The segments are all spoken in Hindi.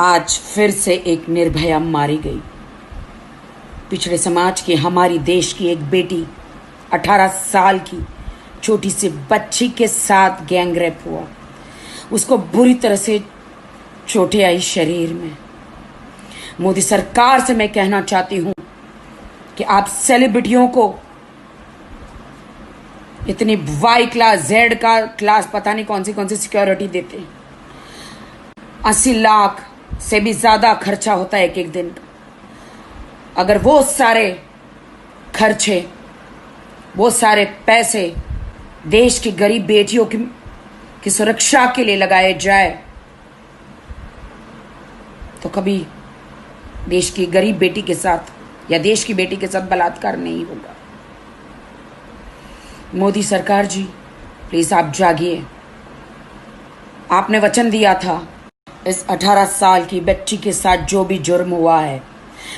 आज फिर से एक निर्भया मारी गई। पिछड़े समाज की हमारी देश की एक बेटी 18 साल की छोटी सी बच्ची के साथ गैंगरेप हुआ। उसको बुरी तरह से चोटें आई शरीर में। मोदी सरकार से मैं कहना चाहती हूं कि आप सेलिब्रिटियों को इतनी वाई क्लास जेड का क्लास पता नहीं कौन सी सिक्योरिटी देते हैं। 80 लाख से भी ज्यादा खर्चा होता है एक एक दिन का। अगर वो सारे खर्चे, वो सारे पैसे देश की गरीब बेटियों की सुरक्षा के लिए लगाए जाए तो कभी देश की गरीब बेटी के साथ या देश की बेटी के साथ बलात्कार नहीं होगा। मोदी सरकार जी, प्लीज आप जागिए। आपने वचन दिया था इस 18 साल की बच्ची के साथ जो भी जुर्म हुआ है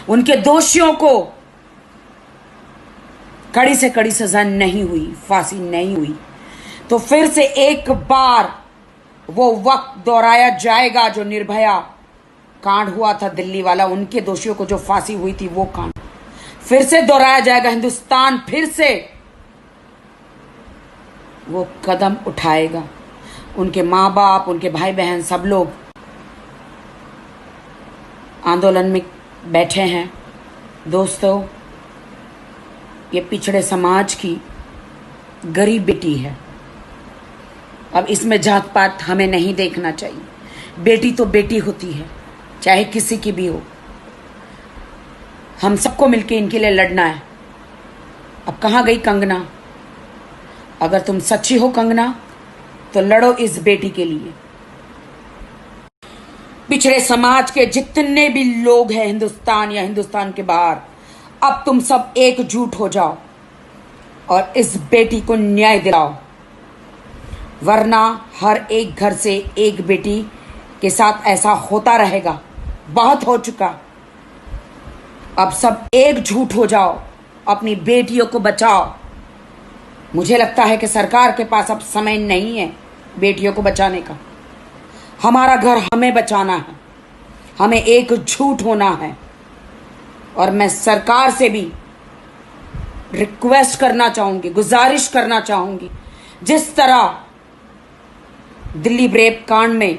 उनके दोषियों को कड़ी से कड़ी सजा नहीं हुई, फांसी नहीं हुई, तो फिर से एक बार वो वक्त दोहराया जाएगा जो निर्भया कांड हुआ था दिल्ली वाला। उनके दोषियों को जो फांसी हुई थी वो कांड फिर से दोहराया जाएगा। हिंदुस्तान फिर से वो कदम उठाएगा। उनके माँ बाप, उनके भाई बहन सब लोग आंदोलन में बैठे हैं। दोस्तों, ये पिछड़े समाज की गरीब बेटी है। अब इसमें जात पात हमें नहीं देखना चाहिए। बेटी तो बेटी होती है, चाहे किसी की भी हो। हम सबको मिलके इनके लिए लड़ना है। अब कहाँ गई कंगना? अगर तुम सच्ची हो कंगना तो लड़ो इस बेटी के लिए। पिछड़े समाज के जितने भी लोग हैं हिंदुस्तान या हिंदुस्तान के बाहर, अब तुम सब एकजुट हो जाओ और इस बेटी को न्याय दिलाओ, वरना हर एक घर से एक बेटी के साथ ऐसा होता रहेगा। बहुत हो चुका। अब सब एकजुट हो जाओ, अपनी बेटियों को बचाओ। मुझे लगता है कि सरकार के पास अब समय नहीं है बेटियों को बचाने का। हमारा घर हमें बचाना है, हमें एकजुट होना है। और मैं सरकार से भी रिक्वेस्ट करना चाहूंगी, गुजारिश करना चाहूंगी, जिस तरह दिल्ली रेप कांड में,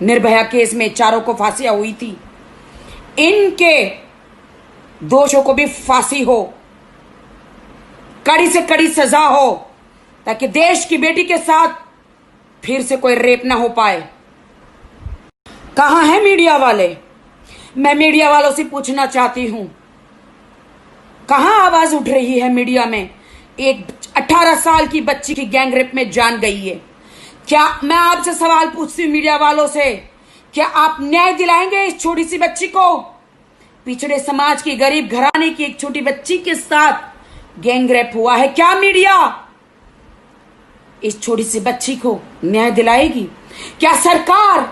निर्भया केस में चारों को फांसियां हुई थी, इनके दोषों को भी फांसी हो, कड़ी से कड़ी सजा हो, ताकि देश की बेटी के साथ फिर से कोई रेप ना हो पाए। कहां है मीडिया वाले? मैं मीडिया वालों से पूछना चाहती हूं, कहां आवाज उठ रही है मीडिया में? एक 18 साल की बच्ची की गैंगरेप में जान गई है। क्या मैं आपसे सवाल पूछती हूं मीडिया वालों से, क्या आप न्याय दिलाएंगे इस छोटी सी बच्ची को? पिछड़े समाज की गरीब घराने की एक छोटी बच्ची के साथ गैंगरेप हुआ है। क्या मीडिया इस छोटी सी बच्ची को न्याय दिलाएगी? क्या सरकार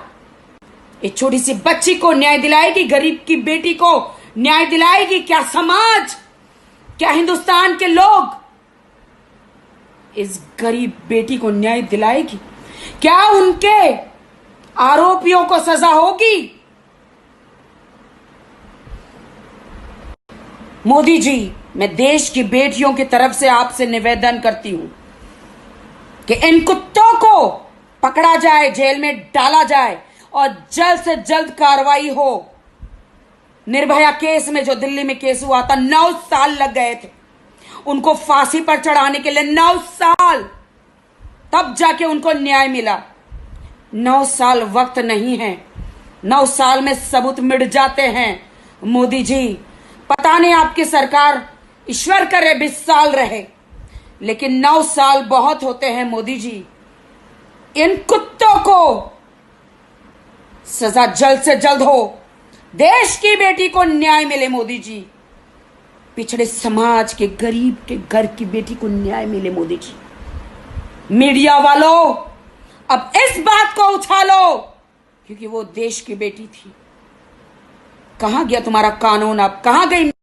इस छोटी सी बच्ची को न्याय दिलाएगी? गरीब की बेटी को न्याय दिलाएगी? क्या समाज, क्या हिंदुस्तान के लोग इस गरीब बेटी को न्याय दिलाएगी? क्या उनके आरोपियों को सजा होगी? मोदी जी, मैं देश की बेटियों की तरफ से आपसे निवेदन करती हूं कि इन कुत्तों को पकड़ा जाए, जेल में डाला जाए और जल्द से जल्द कार्रवाई हो। निर्भया केस में, जो दिल्ली में केस हुआ था, 9 साल लग गए थे उनको फांसी पर चढ़ाने के लिए। 9 साल, तब जाके उनको न्याय मिला। 9 साल वक्त नहीं है। 9 साल में सबूत मिट जाते हैं। मोदी जी, पता नहीं आपकी सरकार, ईश्वर करे 20 साल रहे, लेकिन 9 साल बहुत होते हैं। मोदी जी, इन कुत्तों को सजा जल्द से जल्द हो, देश की बेटी को न्याय मिले। मोदी जी, पिछड़े समाज के गरीब के घर की बेटी को न्याय मिले। मोदी जी, मीडिया वालों, अब इस बात को उछालो, क्योंकि वो देश की बेटी थी। कहां गया तुम्हारा कानून? अब कहां गई